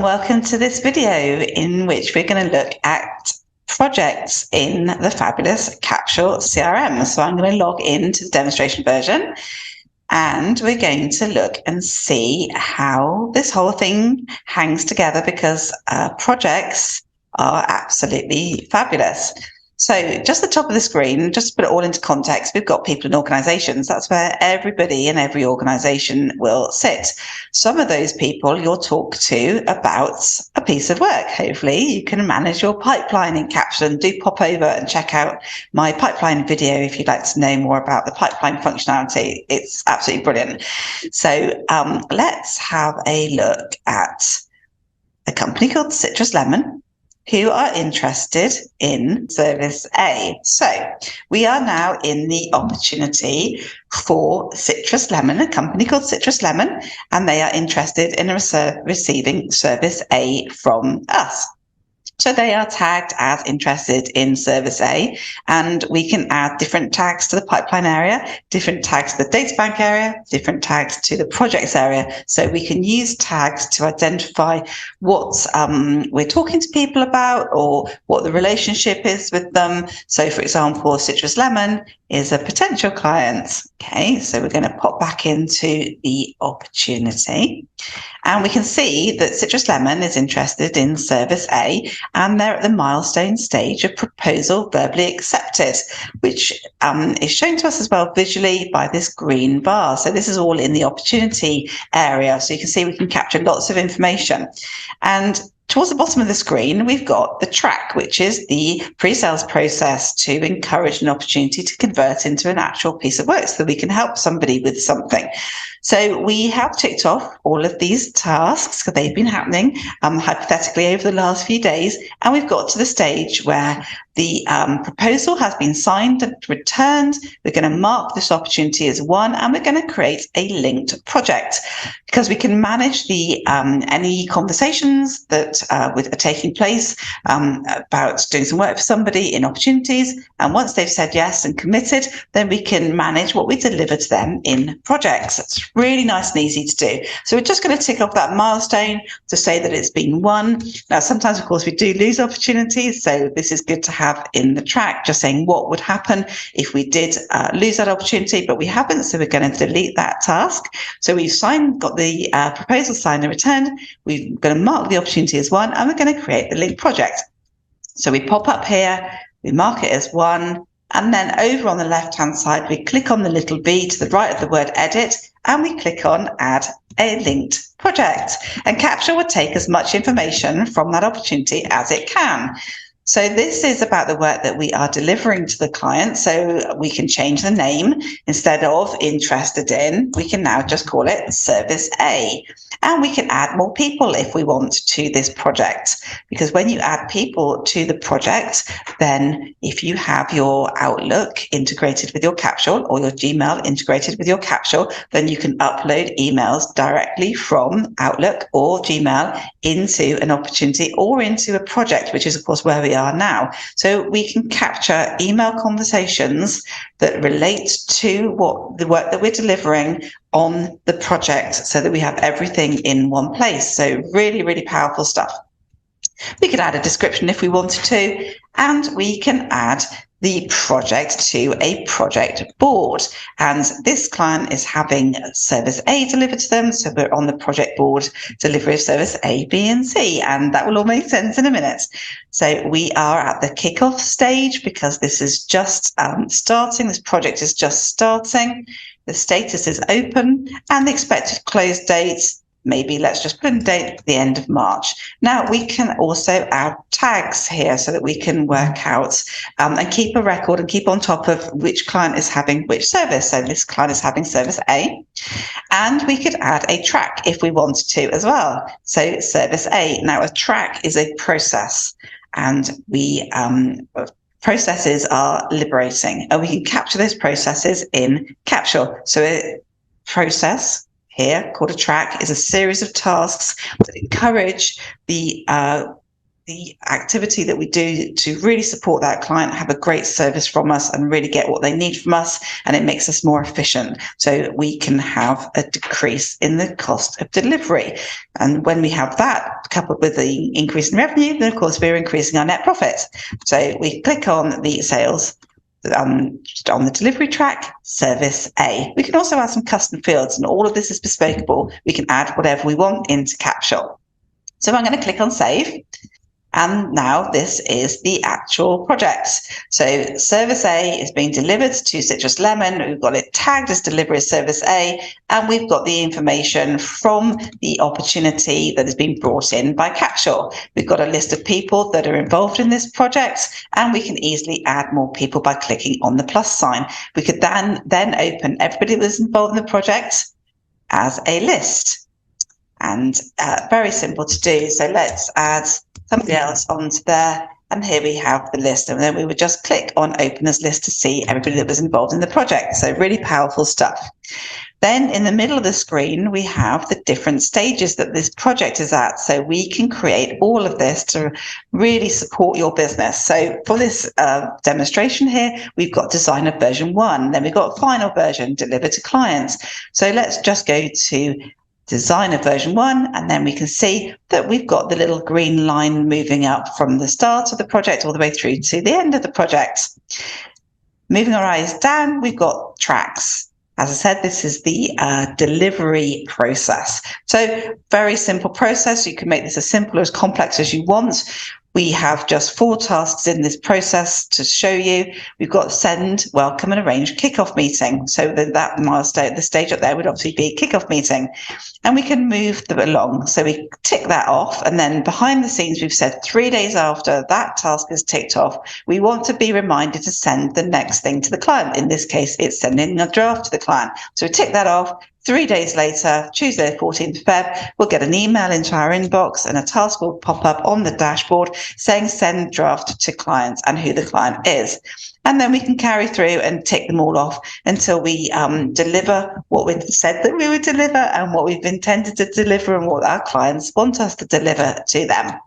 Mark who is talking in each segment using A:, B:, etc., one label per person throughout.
A: welcome to this video in which we're going to look at projects in the fabulous Capsule CRM. So I'm going to log into the demonstration version and we're going to look and see how this whole thing hangs together, because projects are absolutely fabulous. So just the top of the screen, just to put it all into context, we've got people in organisations. That's where everybody in every organisation will sit. Some of those people you'll talk to about a piece of work. Hopefully you can manage your pipeline in Capsule, and do pop over and check out my pipeline video if you'd like to know more about the pipeline functionality. It's absolutely brilliant. So let's have a look at a company called Citrus Lemon, who are interested in Service A. So we are now in the opportunity for Citrus Lemon, a company called Citrus Lemon, and they are interested in receiving Service A from us. So they are tagged as interested in Service A, and we can add different tags to the pipeline area, different tags to the data bank area, different tags to the projects area. So we can use tags to identify what we're talking to people about, or what the relationship is with them. So for example, Citrus Lemon is a potential client. Okay, so we're going to pop back into the opportunity, and we can see that Citrus Lemon is interested in Service A, and they're at the milestone stage of proposal verbally accepted, which is shown to us as well visually by this green bar. So this is all in the opportunity area. So you can see we can capture lots of information. And towards the bottom of the screen, we've got the track, which is the pre-sales process to encourage an opportunity to convert into an actual piece of work so that we can help somebody with something. So we have ticked off all of these tasks because they've been happening hypothetically over the last few days. And we've got to the stage where the proposal has been signed and returned. We're going to mark this opportunity as one, and we're going to create a linked project, because we can manage the any conversations that are taking place about doing some work for somebody in opportunities. And once they've said yes and committed, then we can manage what we deliver to them in projects. It's really nice and easy to do. So we're just going to tick off that milestone to say that it's been won. Now, sometimes, of course, we do lose opportunities. So this is good to have in the track, just saying what would happen if we did lose that opportunity, but we haven't. So we're going to delete that task. So we've got the proposal signed and returned. We're going to mark the opportunity as one, and we're going to create the link project. So we pop up here, we mark it as one, and then over on the left-hand side, we click on the little B to the right of the word edit, and we click on add a linked project. And Capsule will take as much information from that opportunity as it can. So this is about the work that we are delivering to the client. So we can change the name. Instead of interested in, we can now just call it Service A. And we can add more people if we want to this project, because when you add people to the project, then if you have your Outlook integrated with your Capsule, or your Gmail integrated with your Capsule, then you can upload emails directly from Outlook or Gmail into an opportunity or into a project, which is of course where we are now. So we can capture email conversations that relate to what the work that we're delivering on the project, so that we have everything in one place. So really, really powerful stuff. We could add a description if we wanted to, and we can add the project to a project board. And this client is having Service A delivered to them. So we're on the project board, delivery of Service A, B, and C. And that will all make sense in a minute. So we are at the kickoff stage, because this is just starting. This project is just starting. The status is open, and the expected close date, maybe let's just put in date at the end of March. Now we can also add tags here so that we can work out and keep a record and keep on top of which client is having which service. So this client is having Service A, and we could add a track if we wanted to as well. So Service A. Now a track is a process, and we processes are liberating, and we can capture those processes in Capsule. So a process here called a track is a series of tasks that encourage the the activity that we do to really support that client, have a great service from us and really get what they need from us. And it makes us more efficient. So we can have a decrease in the cost of delivery. And when we have that coupled with the increase in revenue, then of course we're increasing our net profit. So we click on the sales on the delivery track, service A. We can also add some custom fields, and all of this is bespokeable. We can add whatever we want into Capsule. So I'm going to click on save. And now this is the actual project. So service A is being delivered to Citrus Lemon. We've got it tagged as delivery service A, and we've got the information from the opportunity that has been brought in by Capsule. We've got a list of people that are involved in this project, and we can easily add more people by clicking on the plus sign. We could then open everybody that was involved in the project as a list. And very simple to do. So let's add somebody else onto there. And here we have the list. And then we would just click on open as list to see everybody that was involved in the project. So really powerful stuff. Then in the middle of the screen, we have the different stages that this project is at. So we can create all of this to really support your business. So for this demonstration here, we've got designer version 1. Then we've got final version delivered to clients. So let's just go to designer version 1, and then we can see that we've got the little green line moving up from the start of the project all the way through to the end of the project. Moving our eyes down, we've got tracks. As I said, this is the delivery process. So very simple process. You can make this as simple or as complex as you want. We have just 4 tasks in this process to show you. We've got send, welcome, and arrange kickoff meeting. So that milestone, the stage up there would obviously be kickoff meeting. And we can move them along. So we tick that off. And then behind the scenes, we've said 3 days after that task is ticked off, we want to be reminded to send the next thing to the client. In this case, it's sending a draft to the client. So we tick that off. 3 days later, Tuesday, 14th of Feb, we'll get an email into our inbox and a task will pop up on the dashboard saying send draft to clients and who the client is. And then we can carry through and tick them all off until we deliver what we've said that we would deliver and what we've intended to deliver and what our clients want us to deliver to them.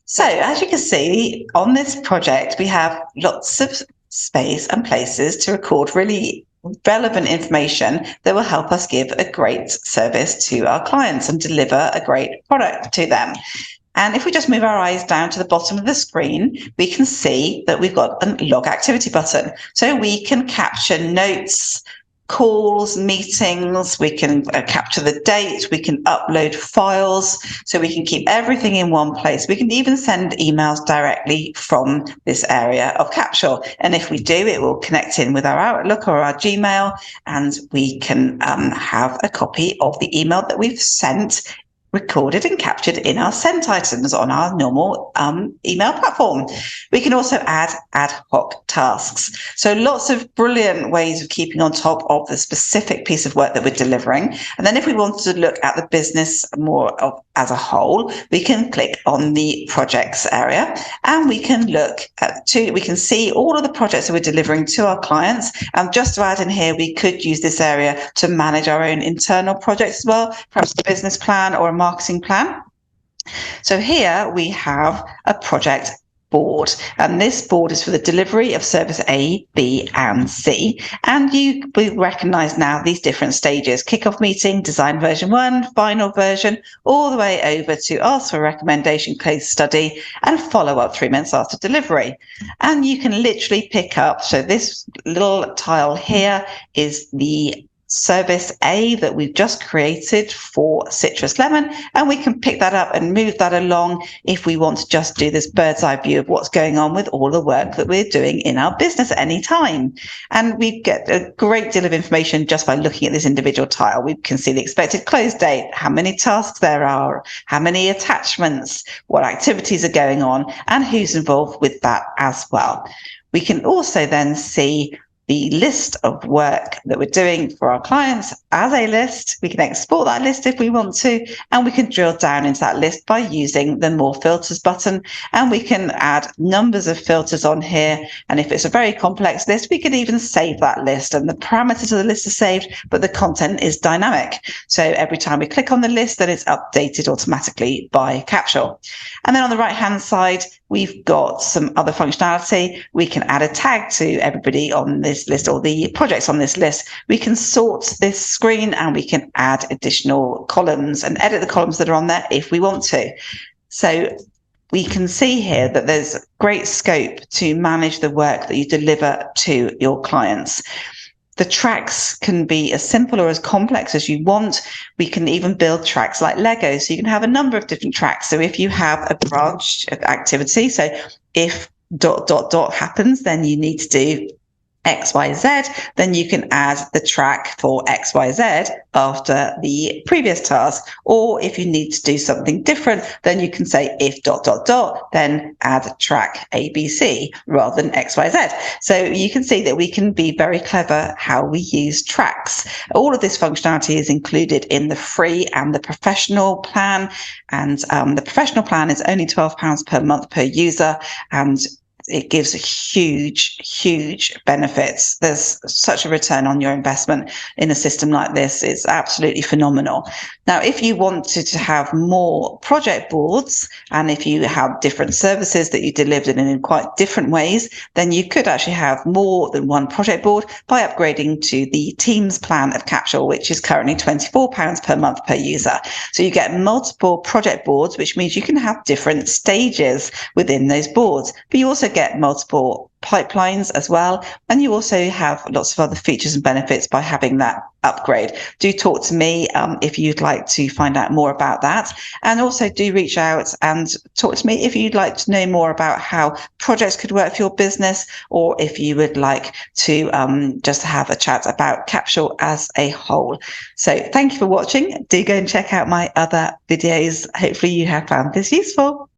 A: So as you can see, on this project, we have lots of space and places to record really relevant information that will help us give a great service to our clients and deliver a great product to them. And if we just move our eyes down to the bottom of the screen, we can see that we've got a log activity button. So we can capture notes, calls, meetings, we can capture the date, we can upload files, so we can keep everything in one place. We can even send emails directly from this area of Capsule. And if we do, it will connect in with our Outlook or our Gmail, and we can have a copy of the email that we've sent recorded and captured in our sent items on our normal email platform. We can also add ad hoc tasks. So lots of brilliant ways of keeping on top of the specific piece of work that we're delivering. And then if we wanted to look at the business more as a whole, we can click on the projects area and we can look we can see all of the projects that we're delivering to our clients. And just to add in here, we could use this area to manage our own internal projects as well, perhaps a business plan or a marketing plan. So here we have a project board, and this board is for the delivery of service A, B, and C. And we recognize now these different stages: kickoff meeting, design version 1, final version, all the way over to ask for a recommendation case study and follow up 3 months after delivery. And you can literally pick up, so this little tile here is the service A that we've just created for Citrus Lemon, and we can pick that up and move that along if we want to just do this bird's eye view of what's going on with all the work that we're doing in our business at any time. And we get a great deal of information just by looking at this individual tile. We can see the expected close date, how many tasks there are, how many attachments, what activities are going on, and who's involved with that as well. We can also then see the list of work that we're doing for our clients as a list. We can export that list if we want to, and we can drill down into that list by using the More Filters button, and we can add numbers of filters on here. And if it's a very complex list, we could even save that list, and the parameters of the list are saved, but the content is dynamic. So every time we click on the list, then it's updated automatically by Capsule. And then on the right-hand side, we've got some other functionality. We can add a tag to everybody on this list, or the projects on this list. We can sort this screen, and we can add additional columns and edit the columns that are on there if we want to. So we can see here that there's great scope to manage the work that you deliver to your clients. The tracks can be as simple or as complex as you want. We can even build tracks like Lego. So you can have a number of different tracks. So if you have a branch of activity, so if ... happens, then you need to do XYZ, then you can add the track for XYZ after the previous task. Or if you need to do something different, then you can say if ... then add track ABC rather than XYZ. So you can see that we can be very clever how we use tracks. All of this functionality is included in the free and the professional plan. And the professional plan is only £12 per month per user, and it gives huge benefits. There's such a return on your investment in a system like this. It's absolutely phenomenal. Now, if you wanted to have more project boards, and if you have different services that you delivered in quite different ways, then you could actually have more than one project board by upgrading to the Teams plan of Capsule, which is currently £24 per month per user. So you get multiple project boards, which means you can have different stages within those boards, but you also get multiple pipelines as well, and you also have lots of other features and benefits by having that upgrade. Do talk to me if you'd like to find out more about that, and also do reach out and talk to me if you'd like to know more about how projects could work for your business, or if you would like to just have a chat about Capsule as a whole. So thank you for watching. Do go and check out my other videos. Hopefully you have found this useful.